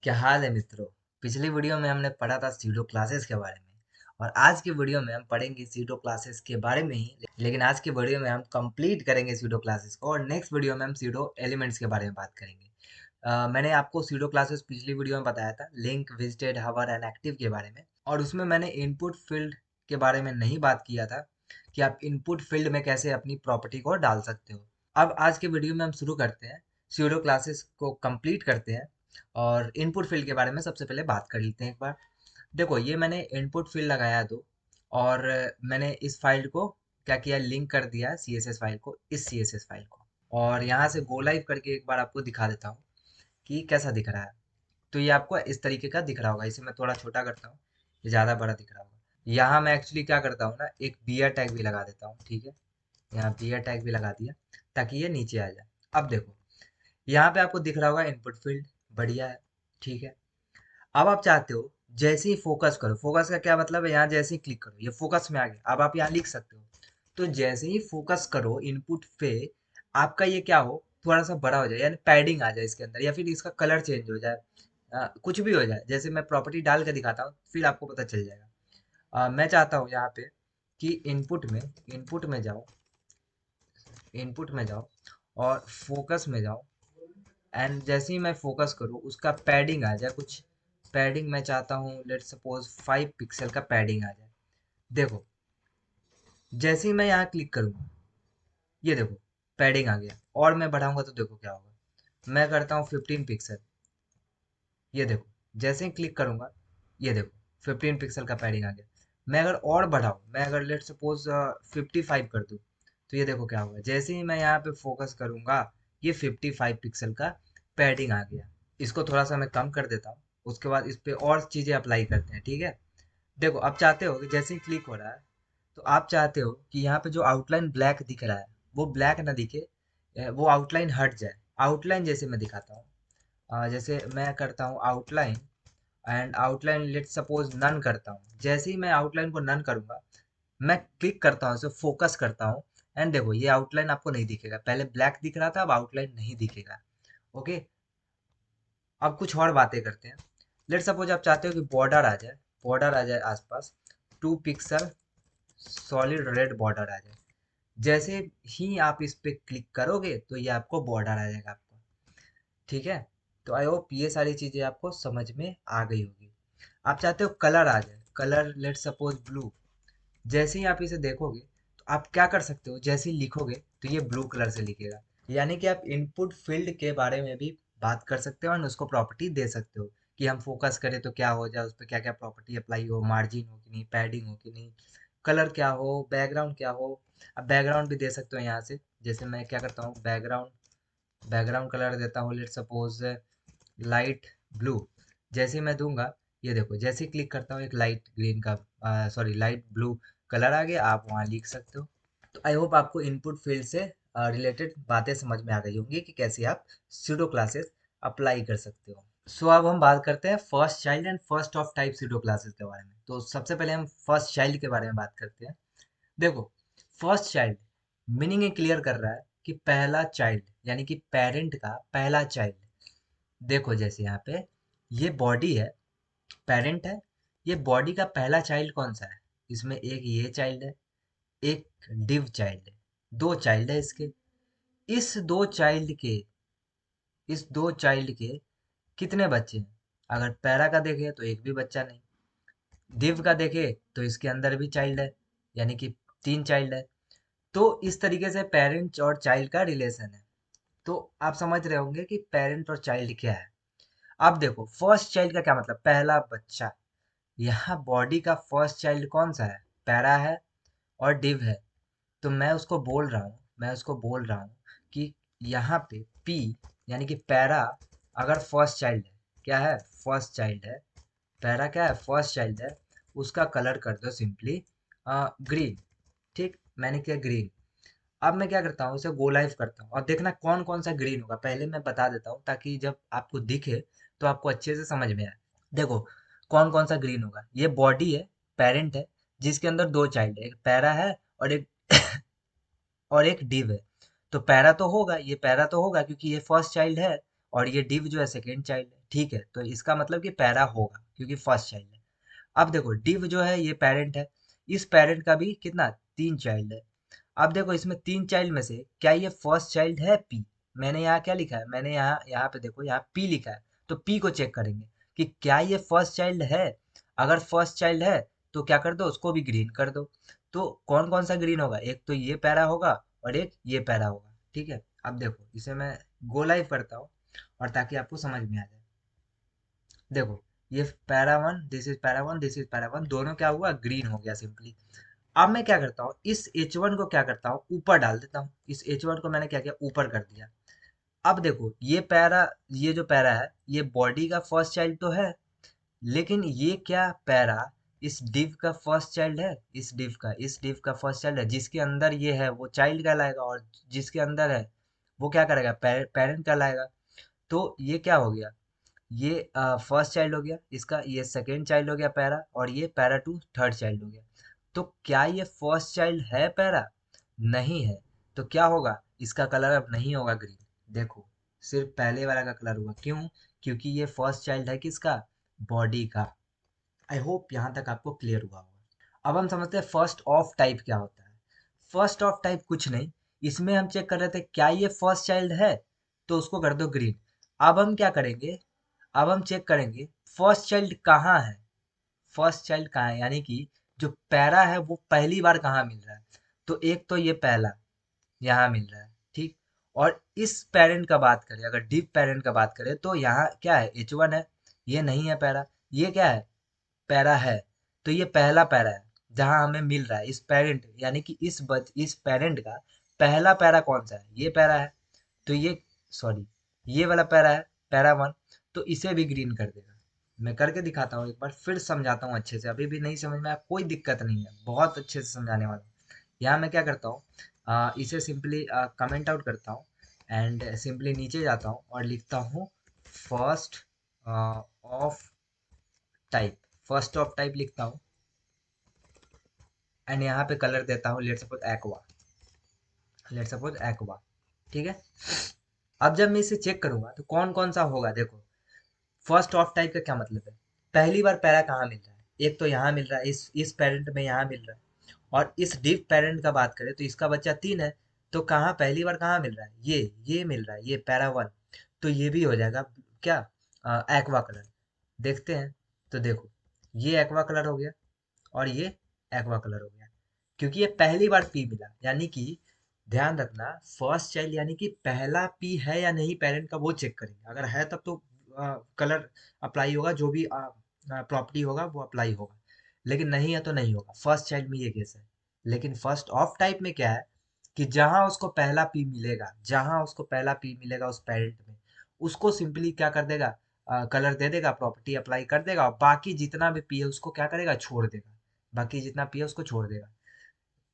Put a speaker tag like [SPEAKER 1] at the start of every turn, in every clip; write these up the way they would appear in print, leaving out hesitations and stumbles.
[SPEAKER 1] क्या हाल है मित्रों। पिछली वीडियो में हमने पढ़ा था सीडो क्लासेस के बारे में और आज की वीडियो में हम पढ़ेंगे सीडो क्लासेस के बारे में ही। लेकिन आज की वीडियो में हम कंप्लीट करेंगे सीडो क्लासेस को और नेक्स्ट वीडियो में हम सीडो एलिमेंट्स के बारे में बात करेंगे। मैंने आपको सीडो क्लासेस पिछली वीडियो में बताया था, link, visited, hover and active के बारे में, और उसमें मैंने इनपुट फील्ड के बारे में नहीं बात किया था कि आप इनपुट फील्ड में कैसे अपनी प्रॉपर्टी को डाल सकते हो। अब आज के वीडियो में हम शुरू करते हैं, सीडो क्लासेस को कंप्लीट करते हैं और इनपुट फील्ड के बारे में सबसे पहले बात कर लेते हैं एक बार। देखो, ये मैंने इनपुट फील्ड लगाया दो और मैंने इस फाइल को क्या किया, लिंक कर दिया सीएसएस फाइल को, इस सीएसएस फाइल को, और यहाँ से गो लाइव करके एक बार आपको दिखा देता हूँ कि कैसा दिख रहा है। तो ये आपको इस तरीके का दिख रहा होगा। इसे मैं थोड़ा छोटा करता हूँ, ये ज़्यादा बड़ा दिख रहा होगा। यहाँ मैं एक्चुअली क्या करता हूँ ना, एक बियर टैग भी लगा देता हूँ। ठीक है, यहाँ बियर टैग भी लगा दिया ताकि ये नीचे आ जाए। अब देखो, यहाँ पे आपको दिख रहा होगा इनपुट फील्ड, बढ़िया है। ठीक है, अब आप चाहते हो जैसे ही फोकस करो, फोकस का क्या मतलब है, यहाँ जैसे ही क्लिक करो ये फोकस में आ गया। अब आप यहाँ लिख सकते हो, तो जैसे ही फोकस करो इनपुट पे, आपका ये क्या हो, थोड़ा सा बड़ा हो जाए, यानी पैडिंग आ जाए इसके अंदर, या फिर इसका कलर चेंज हो जाए, कुछ भी हो जाए। जैसे मैं प्रॉपर्टी डाल के दिखाता हूँ, फिर आपको पता चल जाएगा। मैं चाहता हूँ यहाँ पे कि इनपुट में जाओ, इनपुट में जाओ और फोकस में जाओ, एंड जैसे ही मैं फोकस करूँ उसका पैडिंग आ जाए कुछ। पैडिंग मैं चाहता हूँ, लेट सपोज 5 पिक्सल का पैडिंग आ जाए। देखो, जैसे ही मैं यहाँ क्लिक करूँगा, ये देखो पैडिंग आ गया, और मैं बढ़ाऊंगा तो देखो क्या होगा। मैं करता हूँ 15 पिक्सल, ये देखो जैसे ही क्लिक करूँगा, ये देखो 15 पिक्सल का पैडिंग आ गया। मैं अगर और बढ़ाऊँ, मैं अगर लेट सपोज 55 कर दूँ, तो ये देखो क्या होगा। जैसे ही मैं यहाँ पे फोकस करूँगा, ये 55 पिक्सल का पैडिंग आ गया। इसको थोड़ा सा मैं कम कर देता हूँ, उसके बाद इस पे और चीज़ें अप्लाई करते हैं। ठीक है, देखो अब चाहते हो कि जैसे ही क्लिक हो रहा है, तो आप चाहते हो कि यहाँ पे जो आउटलाइन ब्लैक दिख रहा है वो ब्लैक ना दिखे, वो आउटलाइन हट जाए। आउटलाइन जैसे मैं दिखाता हूँ, जैसे मैं करता हूँ outline, and outline let suppose none करता हूँ। जैसे ही मैं आउटलाइन को नन करूँगा, मैं क्लिक करता हूँ, इसे फोकस करता हूँ, एंड देखो ये आउटलाइन आपको नहीं दिखेगा। पहले ब्लैक दिख रहा था, अब आउटलाइन नहीं दिखेगा। ओके, अब कुछ और बातें करते हैं। लेट सपोज आप चाहते हो कि बॉर्डर आ जाए, बॉर्डर आ जाए आसपास, 2 पिक्सल सॉलिड रेड बॉर्डर आ जाए। जैसे ही आप इस पे क्लिक करोगे तो ये आपको बॉर्डर आ जाएगा आपको। ठीक है, तो आई होप ये सारी चीजें आपको समझ में आ गई होगी। आप चाहते हो कलर आ जाए, कलर लेट सपोज ब्लू। जैसे ही आप इसे देखोगे, तो आप क्या कर सकते हो, जैसे ही लिखोगे तो ये ब्लू कलर से लिखेगा। यानी कि आप इनपुट फील्ड के बारे में भी बात कर सकते हो और उसको प्रॉपर्टी दे सकते हो कि हम फोकस करें तो क्या हो जाए, उस पर क्या क्या प्रॉपर्टी अप्लाई हो, मार्जिन हो कि नहीं, पैडिंग हो कि नहीं, कलर क्या हो, बैकग्राउंड क्या हो। अब बैकग्राउंड भी दे सकते हो यहाँ से। जैसे मैं क्या करता हूँ, बैकग्राउंड बैकग्राउंड कलर देता हूँ, लेट सपोज लाइट ब्लू। जैसे ही मैं दूंगा, ये देखो जैसे ही क्लिक करता हूँ एक लाइट ग्रीन का, सॉरी लाइट ब्लू कलर आ गया। आप वहाँ लिख सकते हो। तो आई होप आपको इनपुट फील्ड से रिलेटेड बातें समझ में आ गई होंगी कि कैसे आप सूडो क्लासेस अप्लाई कर सकते हो। सो अब हम बात करते हैं first child and first of type pseudo classes के बारे में। तो सबसे पहले हम फर्स्ट चाइल्ड के बारे में बात करते हैं। देखो, फर्स्ट चाइल्ड मीनिंग ये क्लियर कर रहा है कि पहला चाइल्ड, यानी कि पेरेंट का पहला चाइल्ड। देखो जैसे यहाँ पे ये बॉडी है, पेरेंट है, ये बॉडी का पहला चाइल्ड कौन सा है, इसमें एक ये चाइल्ड है, एक डिव चाइल्ड है, दो चाइल्ड है इसके। इस दो चाइल्ड के इस दो चाइल्ड के कितने बच्चे हैं? अगर पैरा का देखे तो एक भी बच्चा नहीं, दिव का देखे तो इसके अंदर भी चाइल्ड है, यानी कि 3 चाइल्ड है। तो इस तरीके से पेरेंट और चाइल्ड का रिलेशन है। तो आप समझ रहे होंगे कि पेरेंट और चाइल्ड क्या है। अब देखो, फर्स्ट चाइल्ड का क्या मतलब, पहला बच्चा। यहाँ बॉडी का फर्स्ट चाइल्ड कौन सा है, पैरा है और डिव है। तो मैं उसको बोल रहा हूँ कि यहाँ पे पी, यानी कि पैरा अगर फर्स्ट चाइल्ड है, क्या है, फर्स्ट चाइल्ड है, पैरा क्या है, फर्स्ट चाइल्ड है, उसका कलर कर दो सिंपली ग्रीन। ठीक, मैंने किया ग्रीन। अब मैं क्या करता हूँ, इसे गो लाइव करता हूँ और देखना कौन कौन सा ग्रीन होगा। पहले मैं बता देता हूँ ताकि जब आपको दिखे तो आपको अच्छे से समझ में आए। देखो कौन कौन सा ग्रीन होगा, ये बॉडी है, पेरेंट है, जिसके अंदर दो चाइल्ड है, एक पैरा है और एक और एक डिव है। तो पैरा तो होगा, ये पैरा तो होगा क्योंकि ये फर्स्ट चाइल्ड है, और ये डिव जो है सेकेंड चाइल्ड है। ठीक है, तो इसका मतलब कि पैरा होगा क्योंकि फर्स्ट चाइल्ड है। अब देखो डिव जो है ये पेरेंट है, इस पेरेंट का भी कितना 3 चाइल्ड है। अब देखो इसमें 3 चाइल्ड में से क्या ये फर्स्ट चाइल्ड है पी। मैंने यहाँ क्या लिखा है, मैंने यहाँ यहाँ पे देखो यहाँ पी लिखा है, तो पी को चेक करेंगे कि क्या ये फर्स्ट चाइल्ड है। अगर फर्स्ट चाइल्ड है तो क्या कर दो, उसको भी ग्रीन कर दो। तो कौन कौन सा ग्रीन होगा, एक तो ये पैरा होगा और एक ये पैरा होगा। ठीक है, अब देखो इसे मैं गो लाइव करता हूँ और ताकि आपको समझ में आ जाए। देखो ये para one, this is para one, this is para one, दोनों क्या हुआ, ग्रीन हो गया सिंपली। अब मैं क्या करता हूँ, इस H1 को क्या करता हूँ, ऊपर डाल देता हूँ। इस H1 को मैंने क्या किया, ऊपर कर दिया। अब देखो ये पैरा, ये जो पैरा है ये बॉडी का फर्स्ट चाइल्ड तो है, लेकिन ये क्या पैरा इस डिव का फर्स्ट चाइल्ड है। इस डिव का फर्स्ट चाइल्ड है, जिसके अंदर ये है वो चाइल्ड कहलाएगा, और जिसके अंदर है वो क्या करेगा, पेरेंट कहलाएगा। तो ये क्या हो गया, ये फर्स्ट चाइल्ड हो गया इसका, ये सेकेंड चाइल्ड हो गया पैरा, और ये पैरा टू थर्ड चाइल्ड हो गया। तो क्या ये फर्स्ट चाइल्ड है पैरा, नहीं है। तो क्या होगा, इसका कलर अब नहीं होगा ग्रीन। देखो सिर्फ पहले वाला का कलर हुआ, क्यों, क्योंकि ये फर्स्ट चाइल्ड है किसका, बॉडी का। आई होप यहाँ तक आपको क्लियर हुआ होगा। अब हम समझते हैं फर्स्ट ऑफ टाइप क्या होता है। फर्स्ट ऑफ टाइप कुछ नहीं, इसमें हम चेक कर रहे थे क्या ये फर्स्ट चाइल्ड है, तो उसको कर दो ग्रीन। अब हम क्या करेंगे, अब हम चेक करेंगे फर्स्ट चाइल्ड कहाँ है। फर्स्ट चाइल्ड कहाँ है, यानी कि जो पैरा है वो पहली बार कहाँ मिल रहा है। तो एक तो ये पहला यहाँ मिल रहा है, ठीक। और इस पेरेंट का बात करें, अगर डीप पेरेंट का बात करें तो यहाँ क्या है, H1 है, ये नहीं है पैरा। ये क्या है, पैरा है। तो ये पहला पैरा है जहाँ हमें मिल रहा है इस पेरेंट, यानी कि इस पेरेंट का पहला पैरा कौन सा है, ये पैरा है। तो ये, सॉरी, ये वाला पैरा है, पैरा वन। तो इसे भी ग्रीन कर देगा। मैं करके दिखाता हूँ एक बार, फिर समझाता हूँ अच्छे से। अभी भी नहीं समझ में आया कोई दिक्कत नहीं है, बहुत अच्छे से समझाने वाला हूँ। यहाँ मैं क्या करता हूँ, इसे सिंपली कमेंट आउट करता हूँ एंड सिंपली नीचे जाता हूँ और लिखता हूँ first of type. First of type लिखता हूँ एंड यहाँ पे कलर देता हूँ, let suppose aqua, let suppose aqua. ठीक है, अब जब मैं इसे चेक करूंगा तो कौन कौन सा होगा। देखो फर्स्ट ऑफ टाइप का क्या मतलब है, पहली बार पैरा कहाँ मिल रहा है, एक तो यहाँ मिल रहा है, इस पेरेंट में यहाँ मिल रहा है। और इस डिव पेरेंट का बात करें तो इसका बच्चा 3 है, तो कहाँ पहली बार कहाँ मिल रहा है, ये मिल रहा है, ये पैरा वन। तो ये भी हो जाएगा क्या, एक्वा कलर। देखते हैं, तो देखो ये एक्वा कलर हो गया और ये एक्वा कलर हो गया, क्योंकि ये पहली बार पी मिला। यानी कि ध्यान रखना, फर्स्ट चाइल्ड यानी कि पहला पी है या नहीं पेरेंट का, वो चेक करेंगे। अगर है तब तो कलर अप्लाई होगा, जो भी प्रॉपर्टी होगा वो अप्लाई होगा, लेकिन नहीं है तो नहीं होगा। फर्स्ट चाइल्ड में ये केस है। लेकिन फर्स्ट ऑफ टाइप में क्या है कि जहां उसको पहला पी मिलेगा, जहां उसको पहला पी मिलेगा उस पेरेंट में, उसको सिंपली क्या कर देगा, कलर दे देगा, प्रॉपर्टी अप्लाई कर देगा, और बाकी जितना भी पी है उसको क्या करेगा, छोड़ देगा। बाकी जितना पी है उसको छोड़ देगा।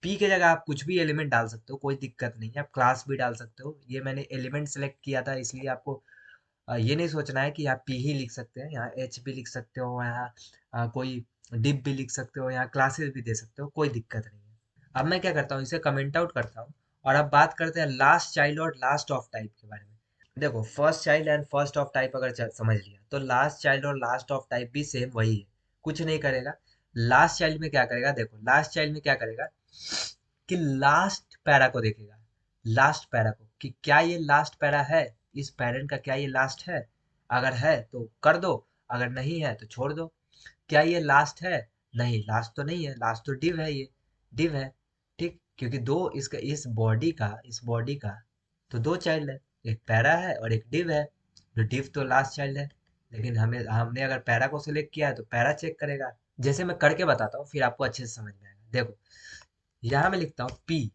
[SPEAKER 1] पी की जगह आप कुछ भी एलिमेंट डाल सकते हो, कोई दिक्कत नहीं है, आप क्लास भी डाल सकते हो। ये मैंने एलिमेंट सेलेक्ट किया था, इसलिए आपको ये नहीं सोचना है कि आप पी ही लिख सकते हैं। यहाँ एच भी लिख सकते हो, यहाँ कोई डिप भी लिख सकते हो, यहाँ क्लासेस भी दे सकते हो, कोई दिक्कत नहीं है। अब मैं क्या करता हूँ, इसे कमेंट आउट करता हूँ और अब बात करते हैं लास्ट चाइल्ड और लास्ट ऑफ टाइप के बारे में। देखो first child and first of type अगर समझ लिया, तो लास्ट चाइल्ड और लास्ट ऑफ टाइप भी सेम वही है, कुछ नहीं करेगा। लास्ट चाइल्ड में क्या करेगा, देखो लास्ट चाइल्ड में क्या करेगा कि लास्ट पैरा को देखेगा, लास्ट पैरा को, कि क्या ये लास्ट पैरा है, इस पेरेंट का क्या ये लास्ट है। अगर है तो कर दो, अगर नहीं है तो छोड़ दो। क्या ये लास्ट है, नहीं लास्ट तो नहीं है, लास्ट तो डिव है, ये डिव है। ठीक, क्योंकि दो इसका, इस बॉडी का तो दो चाइल्ड है, एक पैरा है और एक डिव है। तो डिव तो लास्ट चाइल्ड है, लेकिन हमें हमने अगर पैरा को सिलेक्ट किया है तो पैरा चेक करेगा। जैसे मैं करके बताता हूँ, फिर आपको अच्छे से समझ में आएगा। देखो यहाँ मैं लिखता हूँ पी,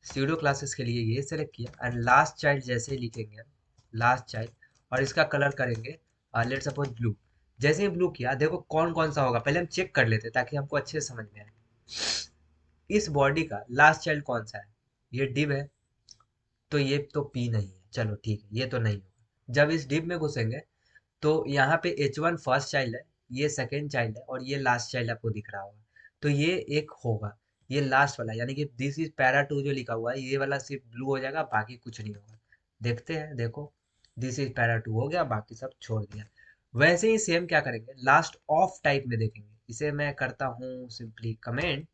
[SPEAKER 1] सीडो क्लासेस के लिए ये सेलेक्ट किया एंड लास्ट चाइल्ड जैसे ही लिखेंगे, लास्ट चाइल्ड, और इसका कलर करेंगे लेट सपोज ब्लू। जैसे ही ब्लू किया, देखो कौन कौन सा होगा, पहले हम चेक कर लेते हैं ताकि हमको अच्छे से समझ में आए। इस बॉडी का लास्ट चाइल्ड कौन सा है, ये डिव है, तो ये तो पी नहीं है, चलो ठीक है, ये तो नहीं होगा। जब इस डिव में घुसेंगे तो यहाँ पे H1 फर्स्ट चाइल्ड है, ये सेकेंड चाइल्ड है, और ये लास्ट चाइल्ड आपको दिख रहा होगा। तो ये एक होगा, ये लास्ट वाला, यानी कि दिस इज पैरा टू जो लिखा हुआ है, ये वाला सिर्फ ब्लू हो जाएगा, बाकी कुछ नहीं होगा। देखते हैं, देखो दिस इज पैरा 2 हो गया, बाकी सब छोड़ दिया। वैसे ही सेम क्या करेंगे, लास्ट ऑफ टाइप में देखेंगे। इसे मैं करता हूँ सिंपली कमेंट,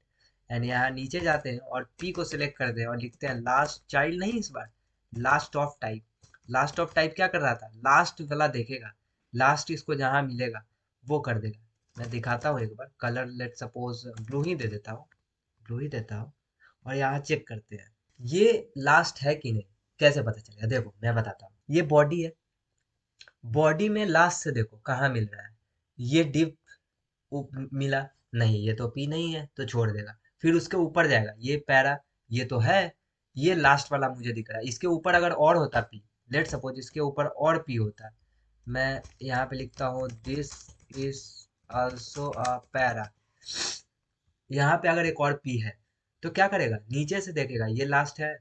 [SPEAKER 1] एंड यहाँ नीचे जाते हैं और पी को सिलेक्ट करते हैं और लिखते हैं लास्ट चाइल्ड, नहीं इस बार last of type. Last of type क्या कर रहा था, लास्ट वाला देखेगा, लास्ट इसको जहाँ मिलेगा वो कर देगा। मैं दिखाता हूँ एक बार, कलर लेट सपोज ब्लू ही दे देता हूँ, ब्लू ही देता हूँ, और यहाँ चेक करते हैं ये लास्ट है कि नहीं। कैसे पता चलेगा, देखो मैं बताता हूँ, ये बॉडी है, बॉडी में लास्ट से देखो कहाँ मिल रहा है, ये डिप मिला, नहीं ये तो पी नहीं है तो छोड़ देगा। फिर उसके ऊपर जाएगा, ये पैरा, ये तो है, ये लास्ट वाला मुझे दिख रहा है। इसके ऊपर अगर और होता पी, लेट सपोज इसके ऊपर और पी होता, मैं यहाँ पे लिखता हूँ this is also a para, यहाँ पे अगर एक और पी है तो क्या करेगा, नीचे से देखेगा ये लास्ट है,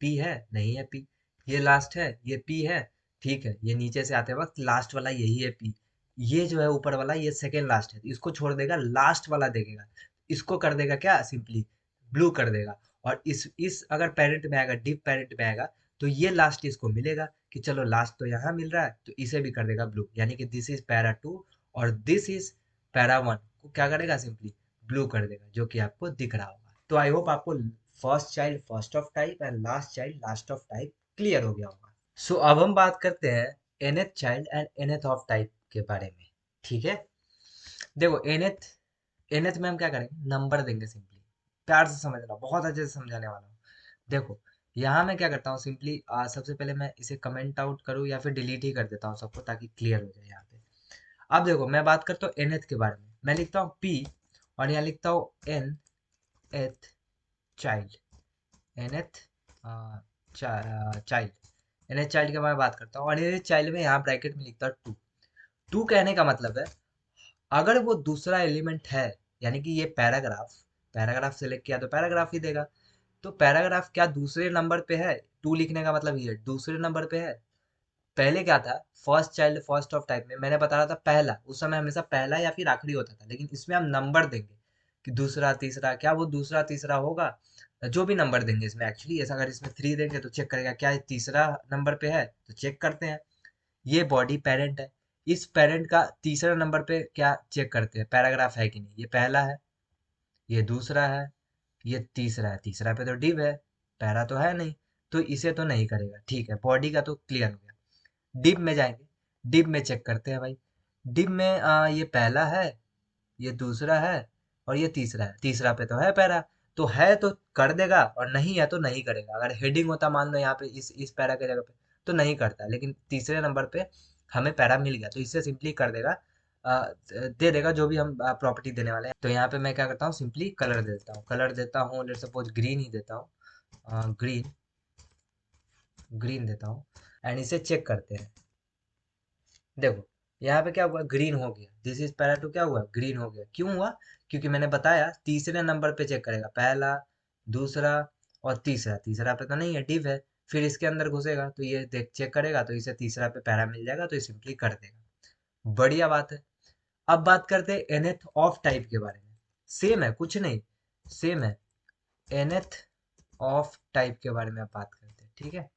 [SPEAKER 1] पी है, नहीं है पी, ये लास्ट है, ये पी है, ठीक है, ये नीचे से आते वक्त लास्ट वाला यही है पी, ये जो है ऊपर वाला ये सेकेंड लास्ट है, इसको छोड़ देगा, लास्ट वाला देखेगा, इसको कर देगा क्या, सिंपली ब्लू कर देगा। और इस अगर पेरेंट में आएगा, डिप पेरेंट में आएगा, तो ये लास्ट इसको मिलेगा कि चलो लास्ट तो यहाँ मिल रहा है, तो इसे भी कर देगा ब्लू, यानी कि दिस इज पैरा 2 और दिस इज पैरा 1 को क्या करेगा, सिंपली ब्लू कर देगा, जो कि आपको दिख रहा होगा। तो आई होप आपको first child first of type and last child last of type clear हो गया होगा। सो अब हम बात करते हैं nth child and nth of type के बारे में। ठीक है, देखो nth में हम क्या करेंगे, नंबर देंगे सिंपली, प्यार से समझना, बहुत अच्छे से समझाने वाला हूँ। देखो यहाँ मैं क्या करता हूँ सिंपली, सबसे पहले मैं इसे कमेंट आउट करूँ या फिर डिलीट ही कर देता हूँ सबको, ताकि क्लियर हो जाए यहाँ पे। अब देखो मैं बात करता हूँ nth के बारे में, मैं लिखता हूँ p और यहाँ लिखता हूँ nth child, nth child, nth child के बारे में बात करता हूँ, और nth चाइल्ड में यहाँ ब्रैकेट में लिखता हूँ 2। 2 कहने का मतलब है अगर वो दूसरा एलिमेंट है, यानी कि ये पैराग्राफ, पैराग्राफ सेलेक्ट किया तो पैराग्राफ ही देगा, तो पैराग्राफ क्या दूसरे नंबर पे है, 2 लिखने का मतलब ये दूसरे नंबर पे है। पहले क्या था, first child first of type में मैंने बता रहा था पहला, उस समय हमेशा पहला या फिर आखिरी होता था, लेकिन इसमें हम नंबर देंगे कि दूसरा तीसरा, क्या वो दूसरा तीसरा होगा, जो भी नंबर देंगे इसमें एक्चुअली, ऐसा अगर इसमें 3 देंगे तो चेक करेगा क्या ये तीसरा नंबर पे है, तो चेक करते हैं। ये बॉडी पेरेंट है, इस पेरेंट का तीसरा नंबर पे क्या चेक करते हैं, पैराग्राफ है कि नहीं, ये पहला है, ये दूसरा है, ये तीसरा है, तीसरा पे तो डिव है, पैरा तो है नहीं, तो इसे तो नहीं करेगा। ठीक है, बॉडी का तो क्लियर हो गया। डिप में जाएंगे, डिप में चेक करते हैं भाई, डिप में ये पहला है, ये दूसरा है, और ये तीसरा है, तीसरा पे तो है पैरा, तो है तो कर देगा, और नहीं है तो नहीं करेगा। अगर हेडिंग होता मान लो यहाँ पे इस पैरा के जगह पे, तो नहीं करता, लेकिन तीसरे नंबर पे हमें पैरा मिल गया तो इससे सिंपली कर देगा, दे देगा जो भी हम प्रॉपर्टी देने वाले हैं। तो यहाँ पे मैं क्या करता हूँ, सिंपली कलर दे देता हूँ, कलर देता हूँ लेट सपोज ग्रीन ही देता हूँ, ग्रीन, ग्रीन देता हूँ, एंड इसे चेक करते हैं। देखो यहाँ पे क्या हुआ, ग्रीन हो गया, दिस इज पैरा 2 क्या हुआ, ग्रीन हो गया, क्यों हुआ, क्योंकि मैंने बताया तीसरे नंबर पे चेक करेगा, पहला, दूसरा और तीसरा, तीसरा पे तो नहीं है, डिव है, फिर इसके अंदर घुसेगा तो ये देख चेक करेगा, तो इसे तीसरा पे पैरा मिल जाएगा, तो ये सिंपली कर देगा। बढ़िया बात है। अब बात करते हैं nth ऑफ टाइप के बारे में, सेम है कुछ नहीं, सेम है, nth ऑफ टाइप के बारे में आप बात करते हैं। ठीक है,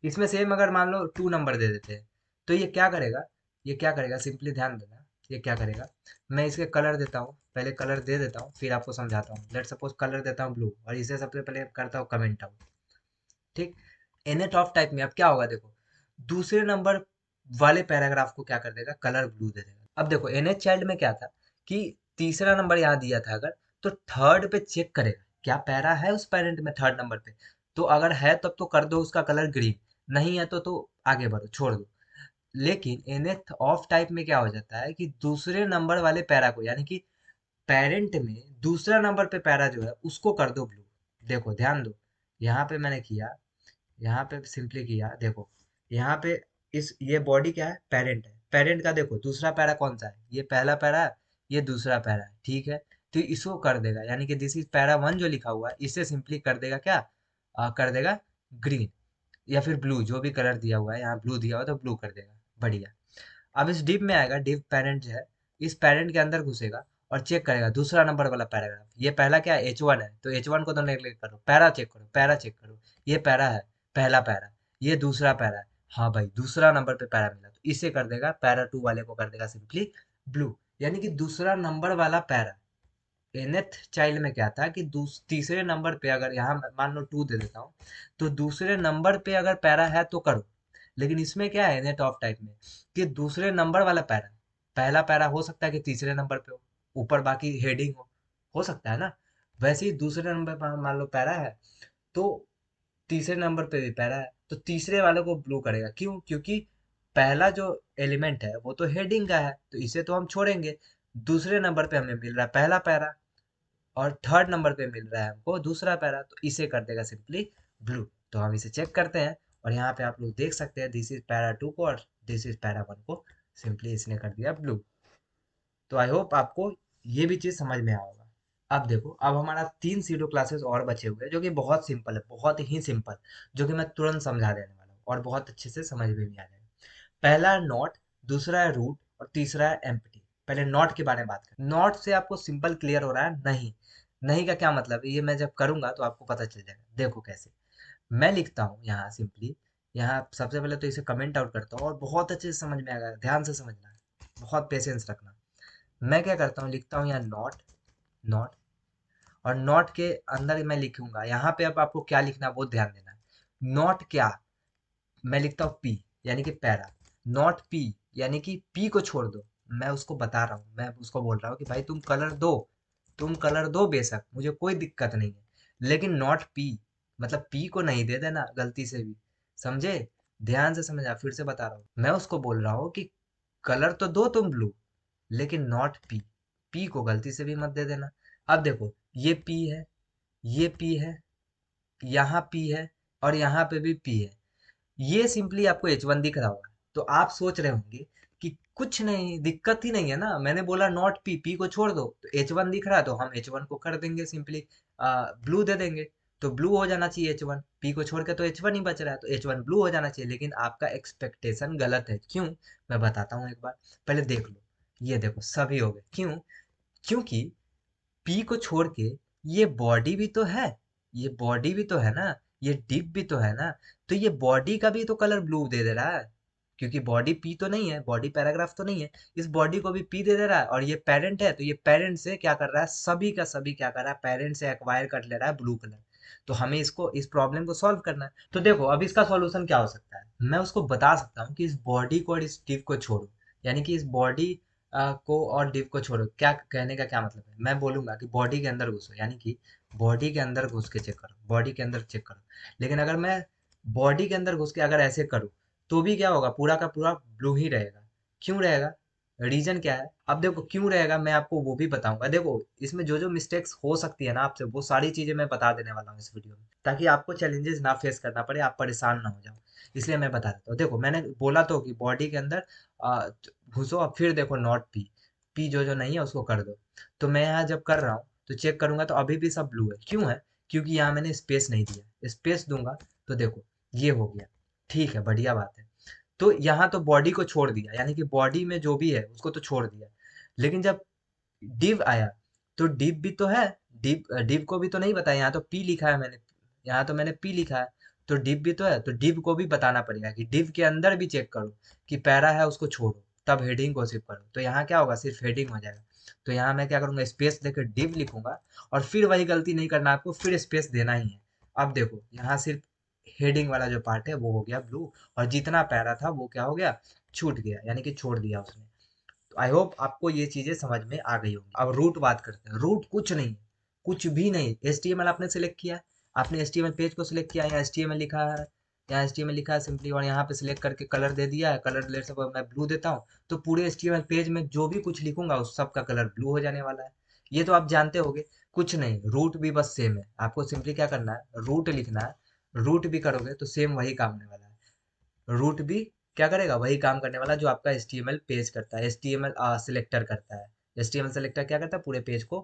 [SPEAKER 1] इसमें सेम अगर मान लो 2 नंबर दे देते हैं, तो ये क्या करेगा, ये क्या करेगा, सिंपली ध्यान देना, ये क्या करेगा, मैं इसके कलर देता हूँ, पहले कलर दे देता हूँ फिर आपको समझाता हूँ। लेट सपोज कलर देता हूँ ब्लू, और इसे सबसे पहले करता हूँ कमेंट आउट। ठीक, nth ऑफ टाइप में अब क्या होगा, देखो दूसरे नंबर वाले पैराग्राफ को क्या कर देगा, कलर ब्लू दे देगा। अब देखो nth चाइल्ड में क्या था कि तीसरा नंबर यहाँ दिया था अगर, तो थर्ड पे चेक करेगा क्या पैरा है उस पेरेंट में थर्ड नंबर पे, तो अगर है तब तो कर दो उसका कलर ग्रीन, नहीं है तो आगे बढ़ो छोड़ दो। लेकिन nth ऑफ टाइप में क्या हो जाता है कि दूसरे नंबर वाले पैरा को, यानी कि पेरेंट में दूसरा नंबर पे पैरा जो है उसको कर दो ब्लू। देखो ध्यान दो, यहाँ पे मैंने किया, यहाँ पे सिंपली किया, देखो यहाँ पे इस ये बॉडी क्या है, पेरेंट है, पेरेंट का देखो दूसरा पैरा कौन सा है, ये पहला पैरा है, ये दूसरा पैरा है, ठीक है, तो इसको कर देगा, यानी कि दिस इज पैरा 1 जो लिखा हुआ है इसे सिंपली कर देगा क्या, कर देगा ग्रीन या फिर ब्लू, जो भी कलर दिया हुआ है, यहाँ ब्लू दिया हुआ है तो ब्लू कर देगा। बढ़िया। अब इस डिव में आएगा, डिव पेरेंट जो है, इस पेरेंट के अंदर घुसेगा और चेक करेगा दूसरा नंबर वाला पैराग्राफ, ये पहला क्या है, H1 है, तो H1 को तो नेगलेक्ट करो, पैरा चेक करो, पैरा चेक करो, ये पैरा है, पहला पैरा, ये दूसरा पैरा है, हाँ भाई दूसरा नंबर पे पैरा मिला, तो इसे कर देगा पैरा 2 वाले को कर देगा सिंपली ब्लू। यानी कि दूसरा नंबर वाला पैरा। nth चाइल्ड में क्या था कि तीसरे नंबर पे अगर यहाँ मान लो 2 दे देता हूँ, तो दूसरे नंबर पे अगर पैरा है तो करो। लेकिन इसमें क्या है nth ऑफ टाइप में, कि दूसरे नंबर वाला पैरा, पहला पैरा हो सकता है कि तीसरे नंबर पे हो, ऊपर बाकी हेडिंग हो सकता है ना। वैसे ही दूसरे नंबर पर मान लो पैरा है, तो तीसरे नंबर पे भी पैरा है, तो तीसरे वाले को ब्लू करेगा। क्यों? क्योंकि पहला जो एलिमेंट है वो तो हेडिंग का है, तो इसे तो हम छोड़ेंगे। दूसरे नंबर पे हमें मिल रहा है पहला पैरा, और थर्ड नंबर पे मिल रहा है हमको दूसरा पैरा, तो इसे कर देगा सिंपली ब्लू। तो हम इसे चेक करते हैं, और यहाँ पे आप लोग देख सकते हैं दिस इज पैरा 2 को और दिस इज पैरा 1 को सिंपली इसने कर दिया ब्लू। तो आई होप आपको ये भी चीज समझ में आया होगा। अब देखो, अब हमारा 3 सीडो क्लासेस और बचे हुए हैं जो कि बहुत सिंपल है, बहुत ही सिंपल, जो कि मैं तुरंत समझा देने वाला हूँ और बहुत अच्छे से समझ में भी आ जाएगा। पहला है नॉट, दूसरा है रूट और तीसरा है एम्प्टी। पहले नॉट के बारे में बात करें। नॉट से आपको सिंपल क्लियर हो रहा है नहीं। नहीं का क्या मतलब है, ये मैं जब करूंगा तो आपको पता चल जाएगा। देखो कैसे मैं लिखता हूँ यहाँ सिंपली। यहाँ सबसे पहले तो इसे कमेंट आउट करता हूँ और बहुत अच्छे से समझ में आएगा, ध्यान से समझना है, बहुत पेशेंस रखना। मैं क्या करता हूँ, लिखता हूँ यहाँ नॉट, नॉट, और नॉट के अंदर मैं लिखूंगा यहाँ पे, अब आपको क्या लिखना है वो ध्यान देना है। नॉट क्या, मैं लिखता हूँ पी, यानी कि पैरा। नॉट पी, यानी कि पी को छोड़ दो। मैं उसको बता रहा हूँ, मैं उसको बोल रहा हूँ कि भाई तुम कलर दो, तुम कलर दो बेशक, मुझे कोई दिक्कत नहीं है, लेकिन नॉट पी, मतलब पी को नहीं दे देना गलती से भी। समझे? ध्यान से समझा, फिर से बता रहा हूँ, मैं उसको बोल रहा हूँ कि कलर तो दो तुम ब्लू, लेकिन नॉट पी, पी को गलती से भी मत दे देना। अब देखो, ये पी है, ये पी है, यहाँ पी है, और यहाँ पे भी पी है। ये सिंपली आपको H1 दिख रहा होगा, तो आप सोच रहे होंगे कि कुछ नहीं, दिक्कत ही नहीं है ना, मैंने बोला नॉट पी, पी को छोड़ दो, तो H1 दिख रहा है तो हम H1 को कर देंगे सिंपली ब्लू दे देंगे। तो ब्लू हो जाना चाहिए H1, पी को छोड़ के तो H1 ही बच रहा है, तो H1 ब्लू हो जाना चाहिए। लेकिन आपका एक्सपेक्टेशन गलत है। क्यों? मैं बताता हूँ एक बार, पहले देख लो। ये देखो सभी हो गए। क्यों? क्योंकि पी को छोड़ के ये बॉडी भी तो है, ये बॉडी भी तो है ना, ये डिप भी तो है ना, तो ये बॉडी का भी तो कलर ब्लू दे दे रहा है। क्योंकि बॉडी पी तो नहीं है, बॉडी पैराग्राफ तो नहीं है, इस बॉडी को भी पी दे दे रहा है, और ये पेरेंट है, तो ये पेरेंट से क्या कर रहा है, सभी का सभी क्या कर रहा है, पेरेंट से एक्वायर कर ले रहा है ब्लू कलर। तो हमें इसको, इस प्रॉब्लम को सॉल्व करना है। तो देखो अब इसका सॉल्यूशन क्या हो सकता है, मैं उसको बता सकता हूँ कि इस बॉडी को और इस डिप को छोड़ो, यानी कि इस बॉडी को और डिव को छोड़ो। क्या कहने का क्या मतलब है, मैं बोलूंगा कि बॉडी के अंदर घुसो, यानी कि बॉडी के अंदर घुस के चेक करो, बॉडी के अंदर चेक करो। लेकिन अगर मैं बॉडी के अंदर घुस के अगर ऐसे करूँ, तो भी क्या होगा, पूरा का पूरा ब्लू ही रहेगा। क्यों रहेगा? रीजन क्या है? अब देखो क्यों रहेगा, मैं आपको वो भी बताऊंगा। देखो इसमें जो जो मिस्टेक्स हो सकती है ना आपसे, वो सारी चीजें मैं बता देने वाला हूँ इस वीडियो में, ताकि आपको चैलेंजेस ना फेस करना पड़े, आप परेशान ना हो जाओ। इसलिए मैं बता देता हूँ। देखो मैंने बोला तो कि बॉडी के अंदर आ, घुसो, अब फिर देखो नॉट पी, पी जो जो नहीं है उसको कर दो। तो मैं यहाँ जब कर रहा हूँ तो चेक करूंगा तो अभी भी सब ब्लू है। क्यों है? क्योंकि यहाँ मैंने स्पेस नहीं दिया, स्पेस दूंगा तो देखो ये हो गया। ठीक है, बढ़िया बात है। तो यहाँ तो बॉडी को छोड़ दिया, यानी कि बॉडी में जो भी है उसको तो छोड़ दिया। लेकिन जब डिव आया, तो डिव भी तो है, डिव डिव को भी तो नहीं बताया, यहाँ तो पी लिखा है मैंने, यहाँ तो मैंने पी लिखा है, तो डिव भी तो है, तो डिव को भी बताना पड़ेगा कि डिव के अंदर भी चेक करो कि पैरा है उसको छोड़ो, तब हेडिंग को सिर्फ करो। तो यहाँ क्या होगा, सिर्फ हेडिंग हो जाएगा। तो यहाँ मैं क्या करूंगा, स्पेस देकर डिव लिखूंगा, और फिर वही गलती नहीं करना आपको, फिर स्पेस देना ही है। अब देखो यहाँ सिर्फ हेडिंग वाला जो पार्ट है वो हो गया ब्लू, और जितना पैरा था वो क्या हो गया, छूट गया, यानी कि छोड़ दिया उसने। तो आई होप आपको ये चीजें समझ में आ गई होंगी। अब रूट बात करते हैं। रूट कुछ नहीं, कुछ भी नहीं। HTML आपने सेलेक्ट किया, आपने HTML पेज को सिलेक्ट किया, यहाँ HTML लिखा है, यहाँ HTML लिखा है सिंपली, और यहाँ पे सिलेक्ट करके कलर दे दिया है। कलर ले सब मैं ब्लू देता हूँ, तो पूरे HTML पेज में जो भी कुछ लिखूंगा उस सब का कलर ब्लू हो जाने वाला है। ये तो आप जानते होंगे। कुछ नहीं, रूट भी बस सेम है, आपको सिंपली क्या करना है, रूट लिखना है। रूट भी करोगे तो सेम वही काम होने वाला है। रूट भी क्या करेगा, वही काम करने वाला जो आपका HTML पेज करता है, HTML सिलेक्टर करता है। HTML सेलेक्टर क्या करता है, पूरे पेज को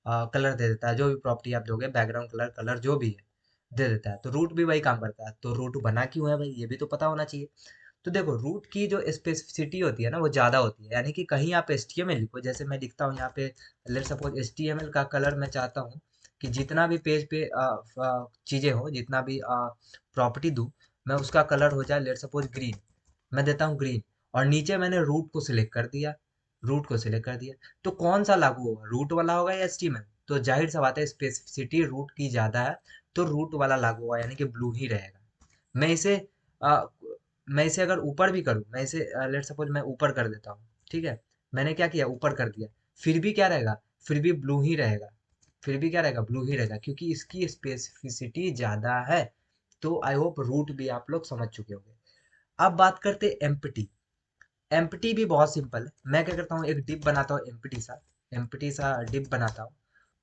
[SPEAKER 1] कलर दे देता है, जो भी प्रॉपर्टी आप दोगे, बैकग्राउंड कलर, कलर जो भी है दे देता है। तो रूट भी वही काम करता है। तो रूट बना क्यों है भाई, ये भी तो पता होना चाहिए। तो देखो रूट की जो स्पेसिफिसिटी होती है ना वो ज़्यादा होती है, यानी कि कहीं आप HTML लिखो, जैसे मैं लिखता हूँ यहाँ पे, लेट सपोज HTML का कलर मैं चाहता हूँ कि जितना भी पेज पे चीज़ें हो, जितना भी प्रॉपर्टी दूँ, मैं उसका कलर हो जाए लेट सपोज ग्रीन, मैं देता हूँ ग्रीन, और नीचे मैंने रूट को सिलेक्ट कर दिया, रूट को सिलेक्ट कर दिया, तो कौन सा लागू होगा, रूट वाला होगा या एचटीएमएल? तो जाहिर सा बात है स्पेसिफिसिटी रूट की ज़्यादा है, तो रूट वाला लागू होगा, यानी कि ब्लू ही रहेगा। मैं इसे अ, मैं इसे अगर ऊपर भी करूँ, मैं इसे लेट सपोज मैं ऊपर कर देता हूँ, ठीक है, मैंने क्या किया, ऊपर कर दिया, फिर भी क्या रहेगा, फिर भी ब्लू ही रहेगा, फिर भी क्या रहेगा, ब्लू ही रहेगा, क्योंकि इसकी स्पेसिफिसिटी ज़्यादा है। तो आई होप रूट भी आप लोग समझ चुके होंगे। अब बात करते हैं एम्प्टी। एम्प्टी भी बहुत सिंपल है। मैं क्या करता हूँ, एक डिप बनाता हूँ, एम्प्टी सा डिप बनाता हूँ।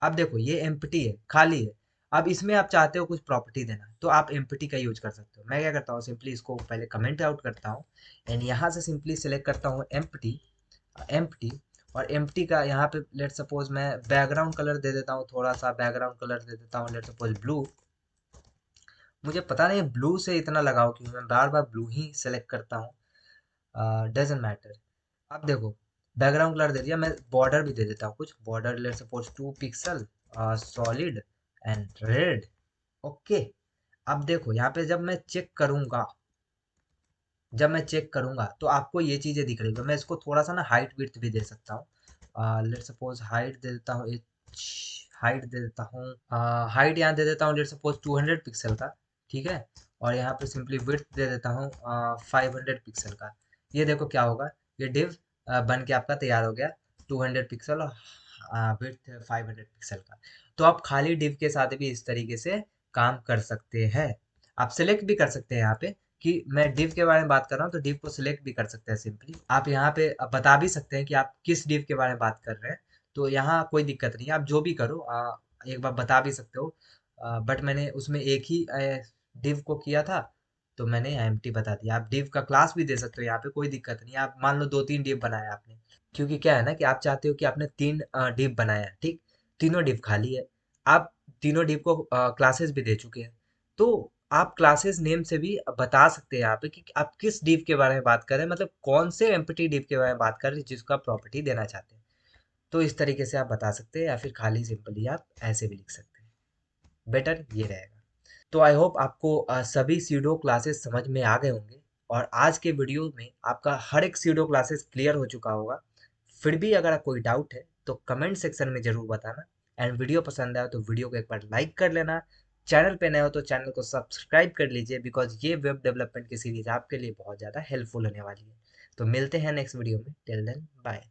[SPEAKER 1] अब देखो ये एम्प्टी है, खाली है। अब इसमें आप चाहते हो कुछ प्रॉपर्टी देना, तो आप एम्प्टी का यूज कर सकते हो। मैं क्या करता हूँ, सिंपली इसको पहले कमेंट आउट करता हूँ, एंड यहाँ से सिंपली सेलेक्ट करता हूँ एम्प्टी, एम्प्टी, और एम्प्टी का यहाँ पे लेट सपोज मैं बैकग्राउंड कलर दे देता हूँ, थोड़ा सा बैकग्राउंड कलर दे देता हूँ, लेट सपोज ब्लू। मुझे पता नहीं ब्लू से इतना लगाव क्यों, मैं बार बार ब्लू ही सेलेक्ट करता हूँ, डजेंट मैटर। अब देखो बैकग्राउंड कलर दे दिया, मैं बॉर्डर भी दे देता हूँ, कुछ border let suppose 2 pixel, solid and red. Okay. अब देखो यहाँ पे जब मैं चेक करूंगा तो आपको ये चीजें दिख रही है। मैं इसको थोड़ा सा ना हाइट विड्थ भी दे सकता हूँ, लेट सपोज हाइट दे देता हूँ, हाइट दे देता हूँ, हाइट यहाँ दे देता हूँ लेट सपोज 200 पिक्सल का, ठीक है। और यहाँ पे सिंपली विड्थ दे देता हूँ 500 पिक्सल का। ये देखो क्या होगा, ये डिव बन के आपका तैयार हो गया, 200 पिक्सल और विड्थ 500 पिक्सल का। तो आप खाली डिव के साथ भी इस तरीके से काम कर सकते हैं। आप सेलेक्ट भी कर सकते हैं यहाँ पे, कि मैं डिव के बारे में बात कर रहा हूँ, तो डिव को सिलेक्ट भी कर सकते हैं सिंपली। आप यहाँ पे बता भी सकते हैं कि आप किस डिव के बारे में बात कर रहे हैं, तो यहाँ कोई दिक्कत नहीं है, आप जो भी करो एक बार बता भी सकते हो। बट मैंने उसमें एक ही डिव को किया था, तो मैंने एम्प्टी बता दिया। आप डिव का क्लास भी दे सकते हो, यहाँ पे कोई दिक्कत नहीं है। आप मान लो 2-3 डिव बनाया आपने, क्योंकि क्या है ना कि आप चाहते हो कि आपने 3 डिव बनाया है, ठीक, तीनों डिव खाली है, आप तीनों डिव को क्लासेस भी दे चुके हैं, तो आप क्लासेस नेम से भी बता सकते हैं यहाँ पे कि आप किस डिव के बारे में बात कर रहे हैं, मतलब कौन से एम्प्टी डिव के बारे में बात कर रहे हैं जिसका प्रॉपर्टी देना चाहते हैं। तो इस तरीके से आप बता सकते हैं, या फिर खाली सिंपली आप ऐसे भी लिख सकते हैं, बेटर ये रहेगा। तो आई होप आपको सभी सीडो क्लासेस समझ में आ गए होंगे, और आज के वीडियो में आपका हर एक सीडो क्लासेस क्लियर हो चुका होगा। फिर भी अगर कोई डाउट है तो कमेंट सेक्शन में ज़रूर बताना, एंड वीडियो पसंद आया तो वीडियो को एक बार लाइक कर लेना। चैनल पे नए हो तो चैनल को सब्सक्राइब कर लीजिए, बिकॉज ये वेब डेवलपमेंट की सीरीज आपके लिए बहुत ज़्यादा हेल्पफुल होने वाली है। तो मिलते हैं नेक्स्ट वीडियो में, टिल देन बाय।